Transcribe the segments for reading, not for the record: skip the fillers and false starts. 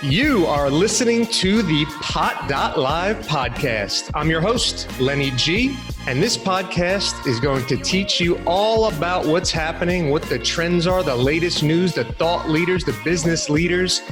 You are listening to the Pot.Live podcast. I'm your host, Lenny G, and this podcast is going to teach you all about what's happening, what the trends are, the latest news, the thought leaders, the business leaders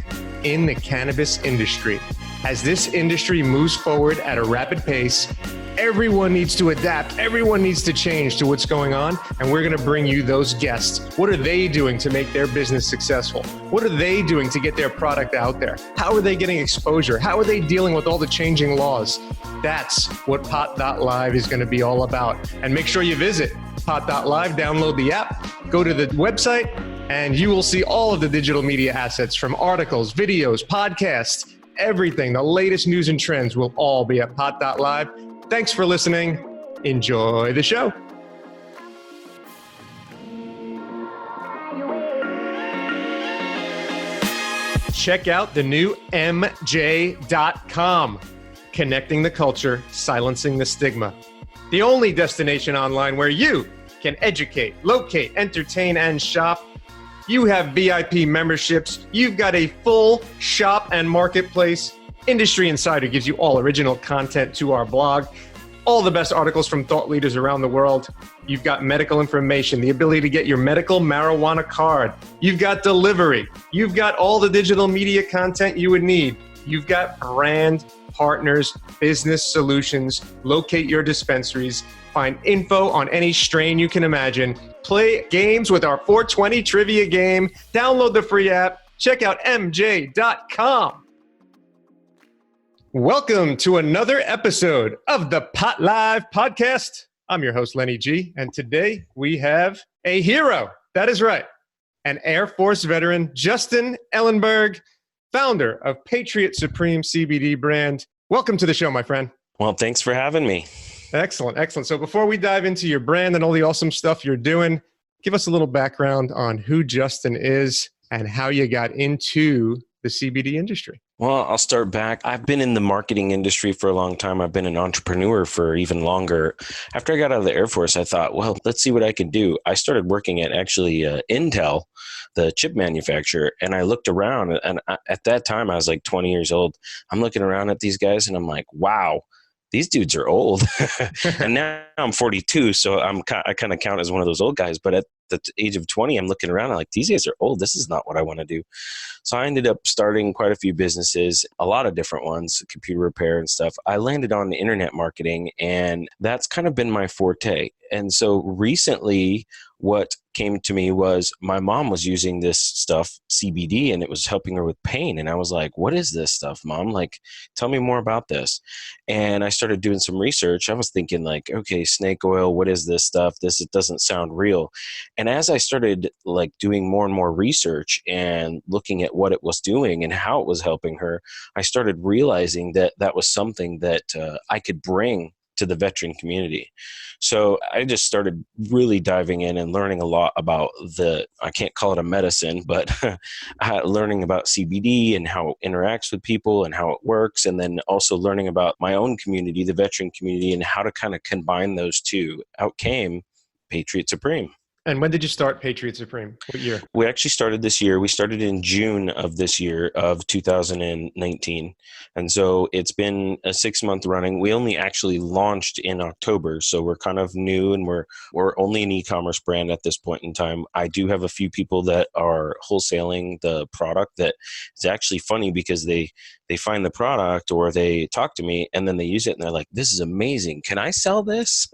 in the cannabis industry. As this industry moves forward at a rapid pace, everyone needs to adapt. Everyone needs to change to what's going on. And we're going to bring you those guests. What are they doing to make their business successful? What are they doing to get their product out there? How are they getting exposure? How are they dealing with all the changing laws? That's what Pot.Live is going to be all about. And make sure you visit Pot.Live, download the app, go to the website, and you will see all of the digital media assets from articles, videos, podcasts, everything. The latest news and trends will all be at Pot.Live. Thanks for listening. Enjoy the show. Check out the new MJ.com. Connecting the culture, silencing the stigma. The only destination online where you can educate, locate, entertain, and shop. You have VIP memberships. You've got a full shop and marketplace. Industry Insider gives you all original content to our blog, all the best articles from thought leaders around the world. You've got medical information, the ability to get your medical marijuana card. You've got delivery. You've got all the digital media content you would need. You've got brand partners, business solutions, locate your dispensaries, find info on any strain you can imagine, play games with our 420 trivia game, download the free app, check out MJ.com. Welcome to another episode of the Pot.Live podcast. I'm your host, Lenny G, and today we have a hero. That is right, an Air Force veteran, Justin Elenburg, founder of Patriot Supreme CBD brand. Welcome to the show, my friend. Well, thanks for having me. Excellent, excellent. So before we dive into your brand and all the awesome stuff you're doing, give us a little background on who Justin is and how you got into the CBD industry. Well, I'll start back. I've been in the marketing industry for a long time. I've been an entrepreneur for even longer. After I got out of the Air Force, I thought, well, let's see what I can do. I started working at Intel, the chip manufacturer, and I looked around. And at that time, I was like 20 years old. I'm looking around at these guys, and I'm like, wow, these dudes are old. And now I'm 42, so I kind of count as one of those old guys. But at the age of 20, I'm looking around, I'm like, these guys are old. This is not what I want to do. So I ended up starting quite a few businesses, a lot of different ones, computer repair and stuff. I landed on internet marketing, and that's kind of been my forte. And so recently, what came to me was my mom was using this stuff, CBD, and it was helping her with pain. And I was like, what is this stuff, Mom? Like, tell me more about this. And I started doing some research. I was thinking like, okay, snake oil, what is this stuff? It doesn't sound real. And as I started like doing more and more research and looking at what it was doing and how it was helping her, I started realizing that that was something that I could bring to the veteran community. So I just started really diving in and learning a lot about I can't call it a medicine, but learning about CBD and how it interacts with people and how it works. And then also learning about my own community, the veteran community, and how to kind of combine those two. Out came Patriot Supreme. And when did you start Patriot Supreme? What year? We actually started this year. We started in June of this year of 2019. And so it's been a 6-month running. We only actually launched in October. So we're kind of new, and we're only an e-commerce brand at this point in time. I do have a few people that are wholesaling the product. That is actually funny because they find the product or they talk to me and then they use it and they're like, this is amazing. Can I sell this?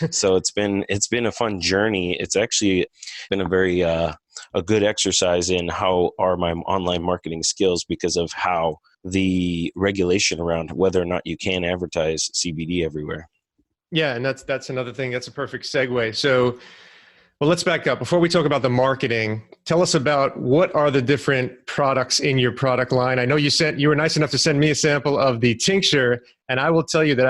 So it's been a fun journey. It's actually been a very a good exercise in how are my online marketing skills because of how the regulation around whether or not you can advertise CBD everywhere. Yeah, and that's another thing. That's a perfect segue. So, well, let's back up. Before we talk about the marketing, tell us about what are the different products in your product line. I know you were nice enough to send me a sample of the tincture, and I will tell you that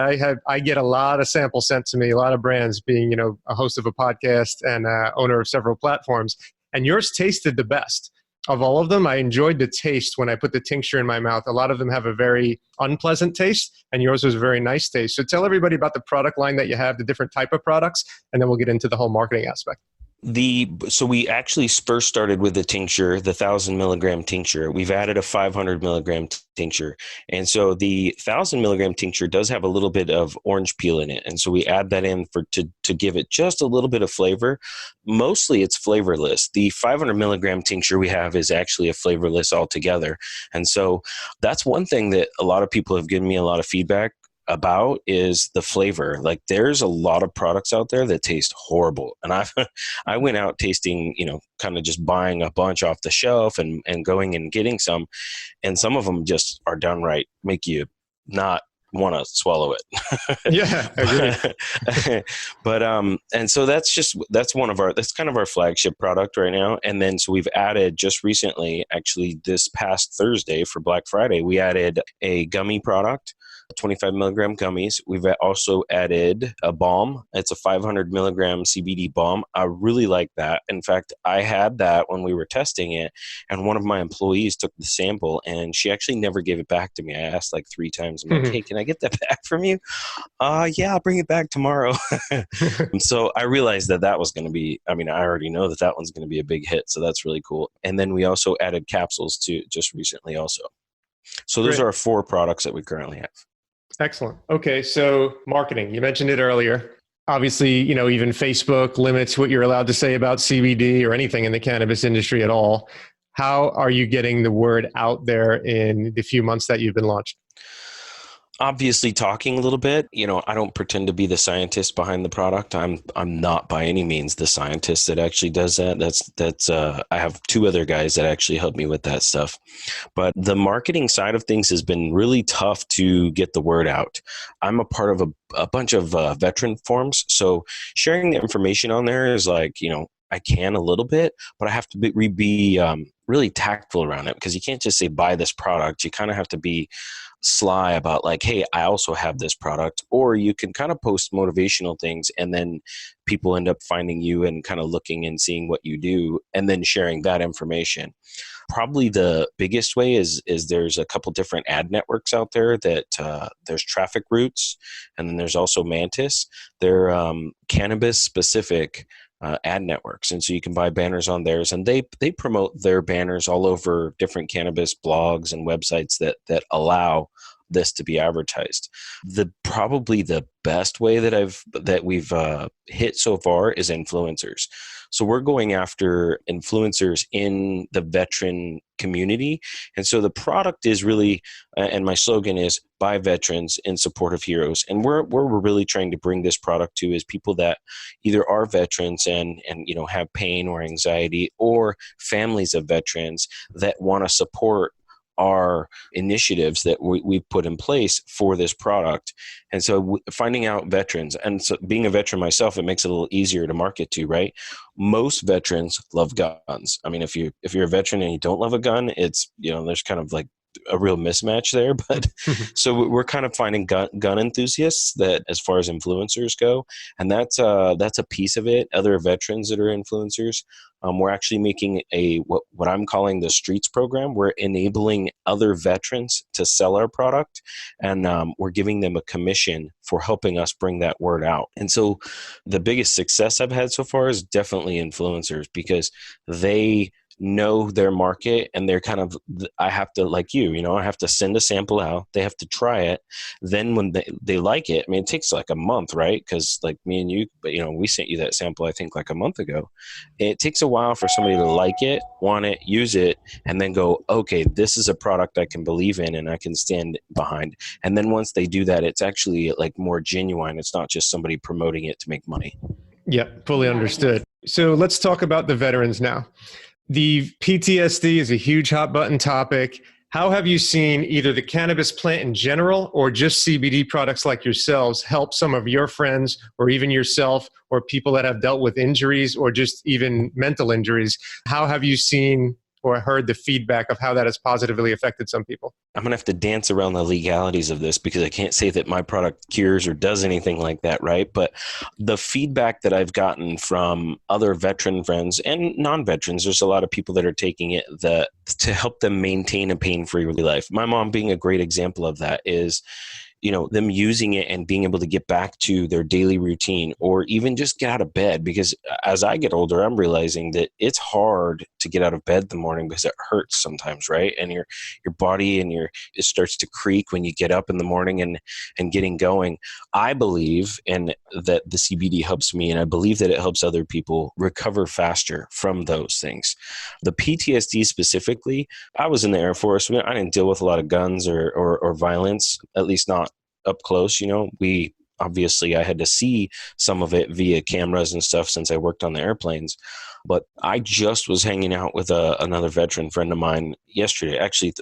I get a lot of samples sent to me, a lot of brands, being a host of a podcast and owner of several platforms, and yours tasted the best. Of all of them, I enjoyed the taste when I put the tincture in my mouth. A lot of them have a very unpleasant taste, and yours was a very nice taste. So tell everybody about the product line that you have, the different type of products, and then we'll get into the whole marketing aspect. So we actually first started with the tincture, the 1,000 milligram tincture. We've added a 500 milligram tincture. And so the 1,000 milligram tincture does have a little bit of orange peel in it. And so we add that in to give it just a little bit of flavor. Mostly it's flavorless. The 500 milligram tincture we have is actually a flavorless altogether. And so that's one thing that a lot of people have given me a lot of feedback about is the flavor. Like there's a lot of products out there that taste horrible. And I went out tasting, kind of just buying a bunch off the shelf and going and getting some. And some of them just are downright make you not want to swallow it. Yeah, I agree. But and so that's kind of our flagship product right now. And then so we've added just recently, actually this past Thursday for Black Friday, we added a gummy product, 25 milligram gummies. We've also added a balm. It's a 500 milligram CBD balm. I really like that. In fact, I had that when we were testing it, and one of my employees took the sample and she actually never gave it back to me. I asked like 3 times. I'm like, hey, can I get that back from you? Yeah, I'll bring it back tomorrow. So I realized that was going to be, I already know that one's going to be a big hit. So that's really cool. And then we also added capsules to just recently also. So those Great. are our 4 products that we currently have. Excellent. Okay. So marketing, you mentioned it earlier. Obviously, even Facebook limits what you're allowed to say about CBD or anything in the cannabis industry at all. How are you getting the word out there in the few months that you've been launched? Obviously talking a little bit, I don't pretend to be the scientist behind the product. I'm not by any means the scientist that actually does that. That's I have 2 other guys that actually help me with that stuff. But the marketing side of things has been really tough to get the word out. I'm a part of a bunch of veteran forums. So sharing the information on there is like, I can a little bit, but I have to be really tactful around it, because you can't just say buy this product. You kind of have to be sly about like, hey, I also have this product. Or you can kind of post motivational things, and then people end up finding you and kind of looking and seeing what you do and then sharing that information. Probably the biggest way is there's a couple different ad networks out there that there's Traffic Roots, and then there's also Mantis. They're cannabis specific ad networks. And so you can buy banners on theirs, and they promote their banners all over different cannabis blogs and websites that allow this to be advertised. Probably the best way that we've hit so far is influencers. So we're going after influencers in the veteran community. And so the product is really, and my slogan is by veterans in support of heroes. And where we're really trying to bring this product to is people that either are veterans and have pain or anxiety, or families of veterans that want to support our initiatives that we've put in place for this product. And so finding out veterans, and so being a veteran myself, it makes it a little easier to market to, right? Most veterans love guns. If you're a veteran and you don't love a gun, it's, there's kind of like a real mismatch there. But so we're kind of finding gun enthusiasts that, as far as influencers go, and that's a piece of it. Other veterans that are influencers. We're actually making what I'm calling the Streets program. We're enabling other veterans to sell our product, and we're giving them a commission for helping us bring that word out. And so the biggest success I've had so far is definitely influencers, because they know their market, and they're kind of, I have to, like I have to send a sample out. They have to try it. Then when they like it, it takes like a month, right? Because like me and you, but we sent you that sample, I think like a month ago. It takes a while for somebody to like it, want it, use it, and then go, okay, this is a product I can believe in and I can stand behind. And then once they do that, it's actually like more genuine. It's not just somebody promoting it to make money. Yeah, fully understood. So let's talk about the veterans now. The PTSD is a huge hot button topic. How have you seen either the cannabis plant in general or just CBD products like yourselves help some of your friends or even yourself or people that have dealt with injuries or just even mental injuries? How have you seen or heard the feedback of how that has positively affected some people? I'm going to have to dance around the legalities of this, because I can't say that my product cures or does anything like that, right? But the feedback that I've gotten from other veteran friends and non-veterans, there's a lot of people that are taking it to help them maintain a pain-free life. My mom being a great example of that is, them using it and being able to get back to their daily routine, or even just get out of bed. Because as I get older, I'm realizing that it's hard to get out of bed in the morning because it hurts sometimes, right? And your body and it starts to creak when you get up in the morning and getting going. I believe in that the CBD helps me, and I believe that it helps other people recover faster from those things. The PTSD specifically, I was in the Air Force. I didn't deal with a lot of guns or violence, at least not up close. I had to see some of it via cameras and stuff since I worked on the airplanes. But I just was hanging out with another veteran friend of mine yesterday, actually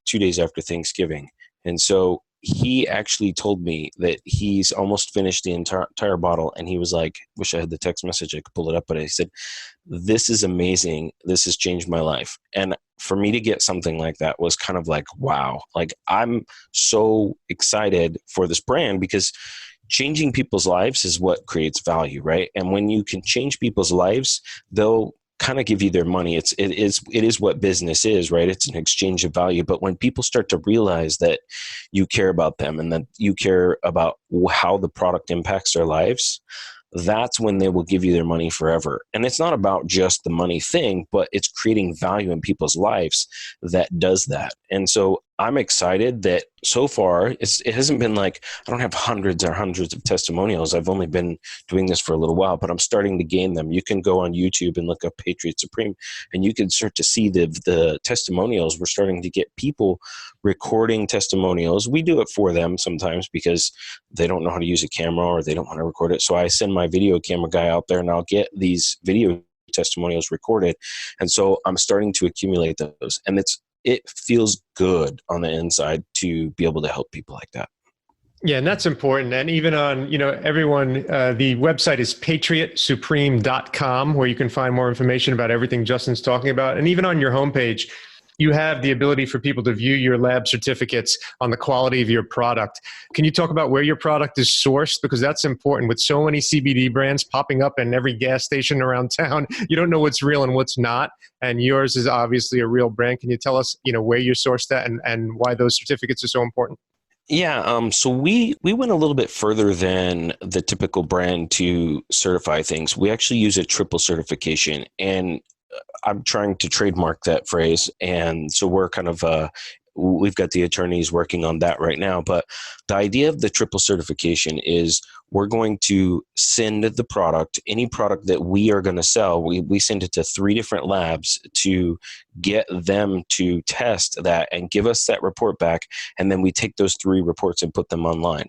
2 days after Thanksgiving. And so he actually told me that he's almost finished the entire bottle. And he was like, wish I had the text message, I could pull it up. But he said, this is amazing. This has changed my life. And for me to get something like that was kind of like, wow, like I'm so excited for this brand, because changing people's lives is what creates value, right? And when you can change people's lives, they'll kind of give you their money. It is what business is, right? It's an exchange of value. But when people start to realize that you care about them and that you care about how the product impacts their lives, that's when they will give you their money forever. And it's not about just the money thing, but it's creating value in people's lives that does that. And so I'm excited that so far it hasn't been like, I don't have hundreds of testimonials. I've only been doing this for a little while, but I'm starting to gain them. You can go on YouTube and look up Patriot Supreme, and you can start to see the testimonials. We're starting to get people recording testimonials. We do it for them sometimes because they don't know how to use a camera or they don't want to record it. So I send my video camera guy out there and I'll get these video testimonials recorded. And so I'm starting to accumulate those. And it feels good on the inside to be able to help people like that. Yeah, and that's important. And even on, everyone, the website is patriotsupreme.com, where you can find more information about everything Justin's talking about. And even on your homepage, you have the ability for people to view your lab certificates on the quality of your product. Can you talk about where your product is sourced? Because that's important. With so many CBD brands popping up in every gas station around town, you don't know what's real and what's not. And yours is obviously a real brand. Can you tell us, where you sourced that and why those certificates are so important? Yeah, so we went a little bit further than the typical brand to certify things. We actually use a triple certification, and I'm trying to trademark that phrase. And so we're kind of, we've got the attorneys working on that right now. But the idea of the triple certification is we're going to send the product, any product that we are going to sell, we send it to 3 different labs to get them to test that and give us that report back. And then we take those 3 reports and put them online.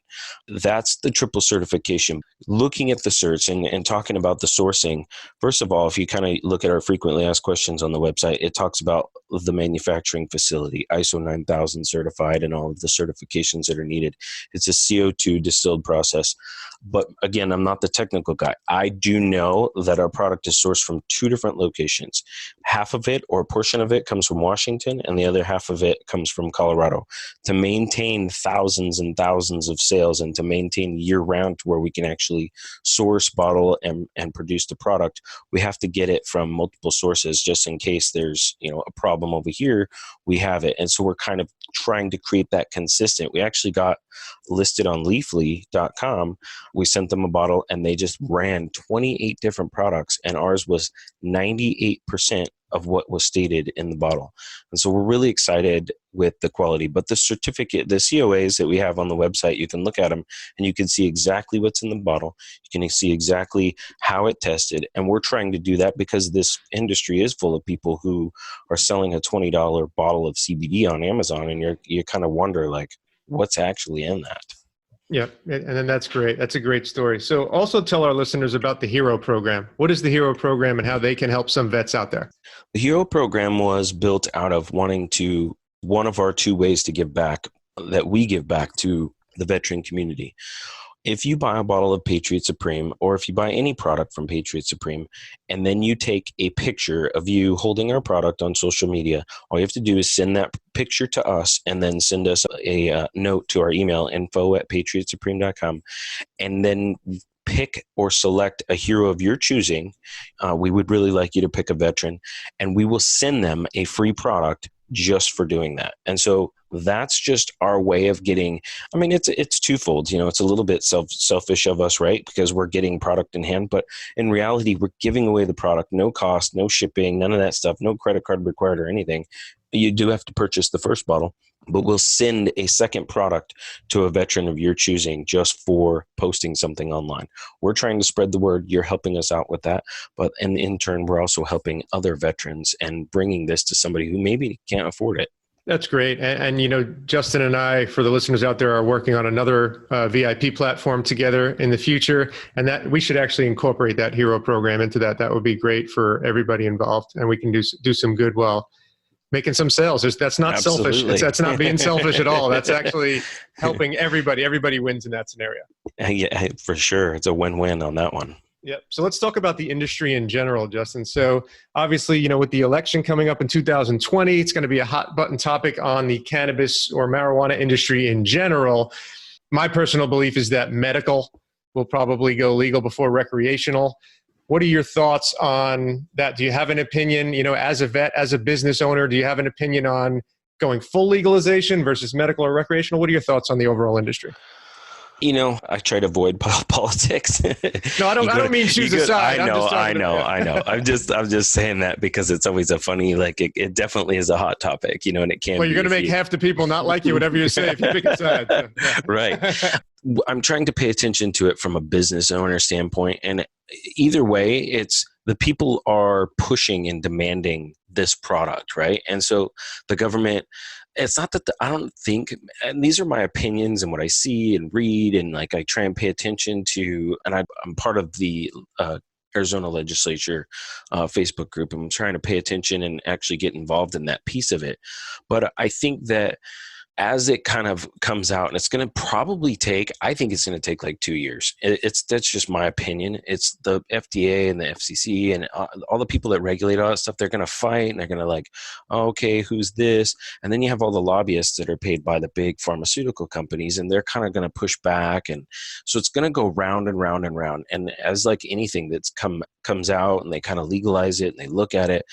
That's the triple certification. Looking at the certs and talking about the sourcing, first of all, if you kind of look at our frequently asked questions on the website, it talks about the manufacturing facility, ISO 9000 certified, and all of the certifications that are needed. It's a CO2 distilled process. But again, I'm not the technical guy. I do know that our product is sourced from 2 different locations. Half of it, or a portion of it, comes from Washington, and the other half of it comes from Colorado. To maintain thousands and thousands of sales and to maintain year-round to where we can actually source, bottle, and produce the product, we have to get it from multiple sources just in case there's a problem over here, we have it. And so we're kind of trying to create that consistent. We actually got listed on leafly.com. We sent them a bottle and they just ran 28 different products, and ours was 98% of what was stated in the bottle. And so we're really excited with the quality. But the certificate, the COAs that we have on the website, you can look at them and you can see exactly what's in the bottle. You can see exactly how it tested. And we're trying to do that because this industry is full of people who are selling a $20 bottle of CBD on Amazon, and you kind of wonder, like, what's actually in that? Yeah, and then that's great. That's a great story. So also tell our listeners about the HERO program. What is the HERO program and how they can help some vets out there? The HERO program was built out of one of our 2 ways to give back, that we give back to the veteran community. If you buy a bottle of Patriot Supreme, or if you buy any product from Patriot Supreme, and then you take a picture of you holding our product on social media, all you have to do is send that picture to us and then send us a note to our email, info@patriotsupreme.com, and then pick or select a hero of your choosing. We would really like you to pick a veteran, and we will send them a free product just for doing that. And so That's just our way of getting, I mean, it's twofold, it's a little bit selfish of us, right? Because we're getting product in hand, but in reality, we're giving away the product, no cost, no shipping, none of that stuff, no credit card required or anything. You do have to purchase the first bottle, but we'll send a second product to a veteran of your choosing just for posting something online. We're trying to spread the word. You're helping us out with that. But in turn, we're also helping other veterans and bringing this to somebody who maybe can't afford it. That's great. And Justin and I, for the listeners out there, are working on another VIP platform together in the future. And that we should actually incorporate that hero program into that. That would be great for everybody involved. And we can do some good while making some sales. That's not Absolutely. selfish. That's not being selfish at all. That's actually helping everybody. Everybody wins in that scenario. Yeah, for sure. It's a win-win on that one. Yep. So let's talk about the industry in general, Justin. So obviously, with the election coming up in 2020, it's going to be a hot button topic on the cannabis or marijuana industry in general. My personal belief is that medical will probably go legal before recreational. What are your thoughts on that? Do you have an opinion, as a vet, as a business owner, do you have an opinion on going full legalization versus medical or recreational? What are your thoughts on the overall industry? I try to avoid politics. No, I don't mean choose a side. I know. I'm just saying that because it's always a funny, it definitely is a hot topic, and it can. Well, you're going to make half the people not like you, whatever you say, if you pick a side. So, yeah. Right. I'm trying to pay attention to it from a business owner standpoint. And either way, it's the people are pushing and demanding this product, right? And so the government, it's not that I don't think, and these are my opinions and what I see and read, and I try and pay attention to, and I'm part of the Arizona legislature Facebook group. I'm trying to pay attention and actually get involved in that piece of it. But I think that as it kind of comes out, and it's going to probably take, I think it's going to take 2 years. That's just my opinion. It's the FDA and the FCC and all the people that regulate all that stuff. They're going to fight and they're going to okay, who's this? And then you have all the lobbyists that are paid by the big pharmaceutical companies, and they're kind of going to push back. And so it's going to go round and round and round. And as anything that's comes out and they kind of legalize it and they look at it,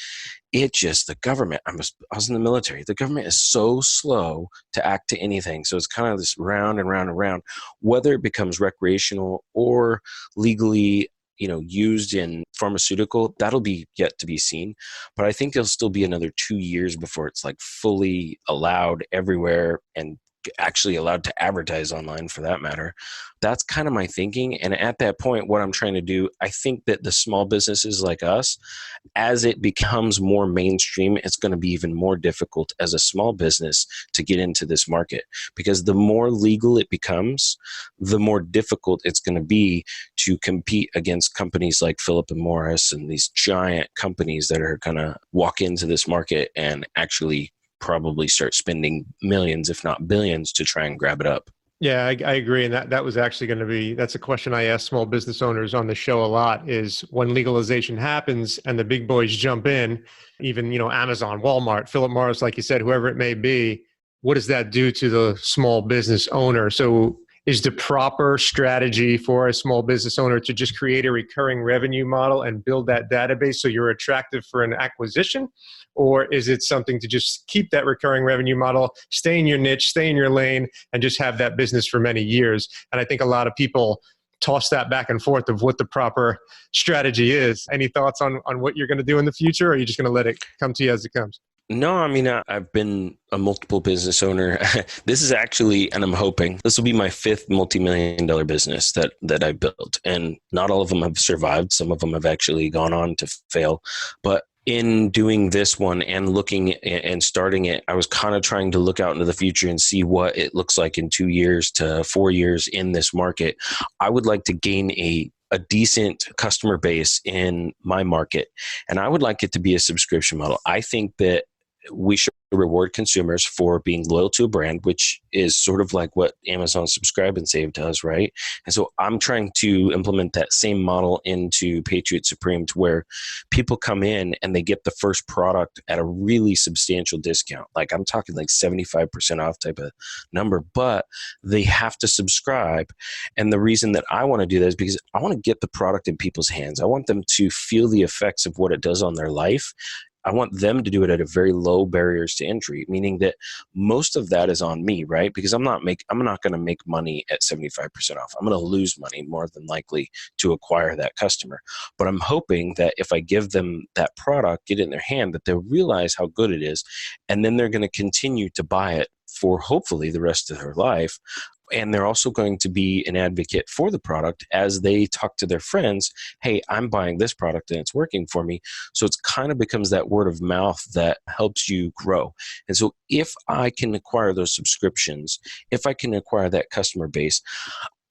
the government, I was in the military, the government is so slow to act to anything. So it's kind of this round and round and round, whether it becomes recreational or legally, used in pharmaceutical, that'll be yet to be seen. But I think there'll still be another 2 years before it's fully allowed everywhere and actually allowed to advertise online, for that matter. That's kind of my thinking. And at that point, what I'm trying to do, I think that the small businesses like us, as it becomes more mainstream, it's going to be even more difficult as a small business to get into this market, because the more legal it becomes, the more difficult it's going to be to compete against companies like Philip and Morris and these giant companies that are going to walk into this market and actually probably start spending millions, if not billions, to try and grab it up. Yeah, I agree. And that was actually that's a question I ask small business owners on the show a lot, is when legalization happens and the big boys jump in, even, Amazon, Walmart, Philip Morris, like you said, whoever it may be, what does that do to the small business owner? So is the proper strategy for a small business owner to just create a recurring revenue model and build that database so you're attractive for an acquisition? Or is it something to just keep that recurring revenue model, stay in your niche, stay in your lane, and just have that business for many years? And I think a lot of people toss that back and forth of what the proper strategy is. Any thoughts on what you're going to do in the future, or are you just going to let it come to you as it comes? No, I mean, I've been a multiple business owner. This is actually, and I'm hoping this will be my fifth multi-million-dollar business that I built. And not all of them have survived. Some of them have actually gone on to fail. But in doing this one and looking and starting it, I was kind of trying to look out into the future and see what it looks like in 2 years to 4 years in this market. I would like to gain a decent customer base in my market, and I would like it to be a subscription model. I think that we should reward consumers for being loyal to a brand, which is sort of like what Amazon Subscribe and Save does, right? And so I'm trying to implement that same model into Patriot Supreme, to where people come in and they get the first product at a really substantial discount. Like I'm talking 75% off type of number, but they have to subscribe. And the reason that I want to do that is because I want to get the product in people's hands. I want them to feel the effects of what it does on their life. I want them to do it at a very low barriers to entry, meaning that most of that is on me, right? Because I'm not going to make money at 75% off. I'm going to lose money more than likely to acquire that customer. But I'm hoping that if I give them that product, get it in their hand, that they'll realize how good it is. And then they're going to continue to buy it for hopefully the rest of their life. And they're also going to be an advocate for the product as they talk to their friends. Hey, I'm buying this product and it's working for me. So it's kind of becomes that word of mouth that helps you grow. And so if I can acquire those subscriptions, if I can acquire that customer base,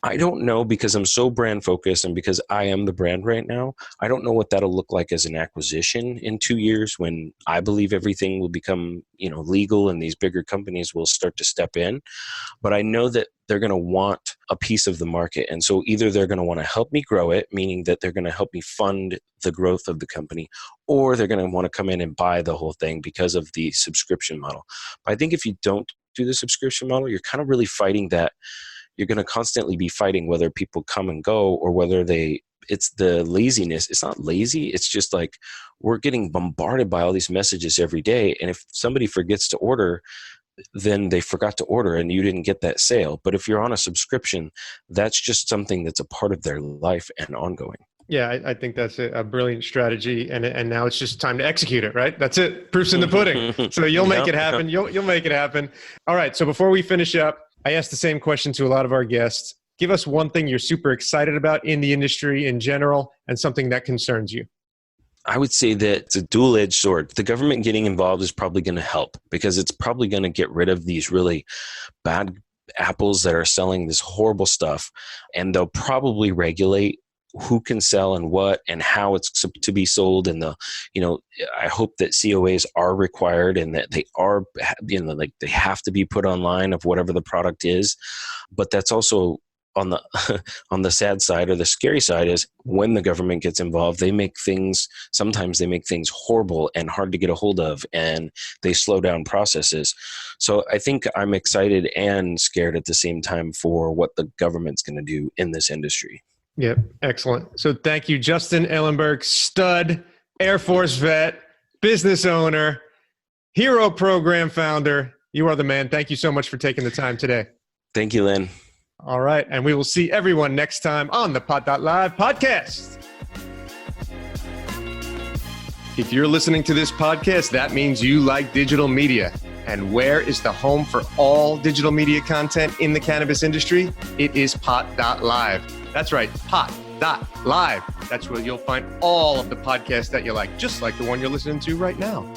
I don't know, because I'm so brand focused and because I am the brand right now, I don't know what that'll look like as an acquisition in 2 years when I believe everything will become, legal and these bigger companies will start to step in. But I know that they're going to want a piece of the market. And so either they're going to want to help me grow it, meaning that they're going to help me fund the growth of the company, or they're going to want to come in and buy the whole thing because of the subscription model. But I think if you don't do the subscription model, you're kind of really fighting that. You're going to constantly be fighting whether people come and go or whether it's the laziness. It's not lazy. It's just like we're getting bombarded by all these messages every day. And if somebody forgets to order, then they forgot to order and you didn't get that sale. But if you're on a subscription, that's just something that's a part of their life and ongoing. Yeah, I think that's a brilliant strategy, and now it's just time to execute it, right? That's it. Proof's in the pudding. So you'll make it happen. You'll make it happen. All right. So before we finish up, I asked the same question to a lot of our guests. Give us one thing you're super excited about in the industry in general and something that concerns you. I would say that it's a dual-edged sword. The government getting involved is probably going to help because it's probably going to get rid of these really bad apples that are selling this horrible stuff, and they'll probably regulate who can sell and what and how it's to be sold. And I hope that COAs are required and that they are, like they have to be put online of whatever the product is. But that's also on the sad side, or the scary side, is when the government gets involved, sometimes they make things horrible and hard to get a hold of, and they slow down processes. So I think I'm excited and scared at the same time for what the government's going to do in this industry. Yep. Excellent. So thank you, Justin Elenburg, stud, Air Force vet, business owner, hero program founder. You are the man. Thank you so much for taking the time today. Thank you, Len. All right. And we will see everyone next time on the Pot.Live podcast. If you're listening to this podcast, that means you like digital media. And where is the home for all digital media content in the cannabis industry? It is Pot.Live. That's right, Pot.Live. That's where you'll find all of the podcasts that you like, just like the one you're listening to right now.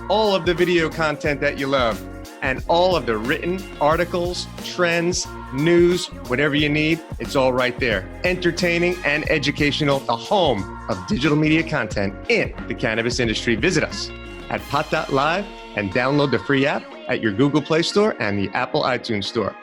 All of the video content that you love, and all of the written articles, trends, news, whatever you need, it's all right there. Entertaining and educational, the home of digital media content in the cannabis industry. Visit us at Pot.Live and download the free app at your Google Play Store and the Apple iTunes Store.